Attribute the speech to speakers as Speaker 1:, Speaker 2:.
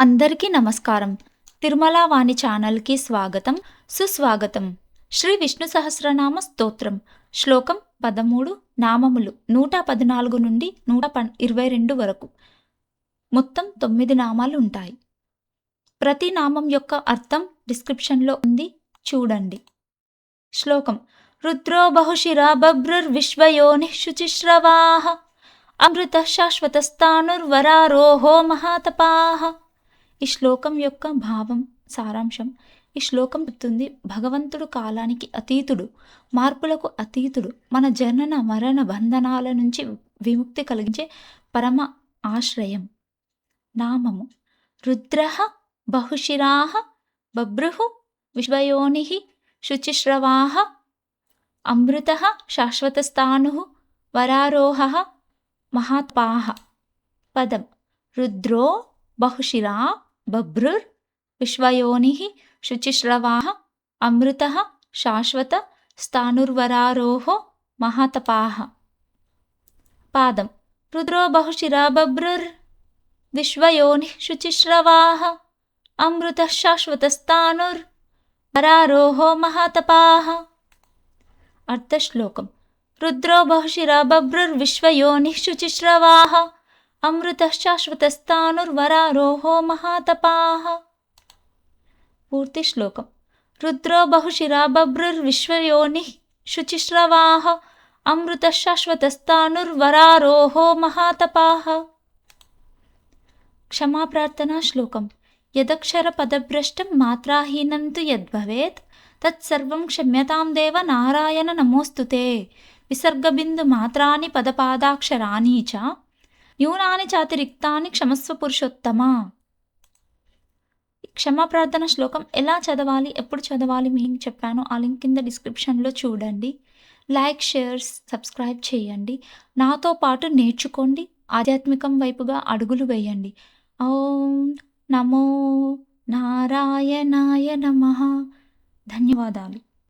Speaker 1: అందరికీ నమస్కారం. తిరుమల వాణి ఛానల్‌కి స్వాగతం, సుస్వాగతం. శ్రీ విష్ణు సహస్రనామ స్తోత్రం. శ్లోకం 13, నామములు 114 నుండి 122 వరకు. మొత్తం 9 నామాలు ఉంటాయి. ప్రతి నామం యొక్క అర్థం డిస్క్రిప్షన్‌లో ఉంది, చూడండి. శ్లోకం: రుద్రో బహుశిరా బభ్రుర్విశ్వయోనిః శుచిశ్రవాః అమృతః శాశ్వతస్థాణుర్వరారోహో మహాతపాః. ఈ శ్లోకం యొక్క భావం, సారాంశం. ఈ శ్లోకం చెప్తుంది, భగవంతుడు కాలానికి అతీతుడు, మార్పులకు అతీతుడు, మన జనన మరణ బంధనాల నుంచి విముక్తి కలిగించే పరమ ఆశ్రయం. నామము: రుద్రః బహుశిరాః బభ్రుః విశ్వయోనిః శుచిశ్రవాః అమృతః శాశ్వతస్థాణుః వరారోహః మహాత్పాః. పదం: రుద్రో బహుశిరా బభ్రుర్ విశ్వయోనిః శుచిశ్రవాః అమృతః శాశ్వత స్థాణుర్వరారోహో మహాతపాః. పాదం: రుద్రో బహుశిరా బభ్రుర్ విశ్వయోనిః శుచిశ్రవాః అమృతః శాశ్వతస్థాణుర్ వరారోహో మహాతపాః. అర్థశ్లోకం: రుద్రో బహుశిరా బభ్రుర్ విశ్వయోనిః శుచిశ్రవాః అమృతః శాశ్వతస్థాణుర్వరారోహో మహాతపాః. పూర్తి శ్లోకం: రుద్రో బహుశిరా బభ్రుర్ విశ్వయోనిః శుచిశ్రవాః అమృతః శాశ్వతస్థాణుర్వరారోహో మహాతపాః. క్షమాప్రార్థనా శ్లోకం: యదక్షర పదభ్రష్టం మాత్రాహీనం తు యద్భవేత్ తత్సర్వం క్షమ్యతాం దేవ నారాయణ నమోస్తుతే. విసర్గబిందు మాత్రాని పదపాదాక్షరాణి చ న్యూనాని చాతిరిక్తాని క్షమస్వ పురుషోత్తమ. క్షమాప్రార్థన శ్లోకం ఎలా చదవాలి, ఎప్పుడు చదవాలి మీకు చెప్పాను. ఆ లింక్ కింద డిస్క్రిప్షన్లో చూడండి. లైక్, షేర్, సబ్స్క్రైబ్ చేయండి. నాతో పాటు నేర్చుకోండి. ఆధ్యాత్మికం వైపుగా అడుగులు వేయండి. ఓం నమో నారాయణాయ నమః. ధన్యవాదాలు.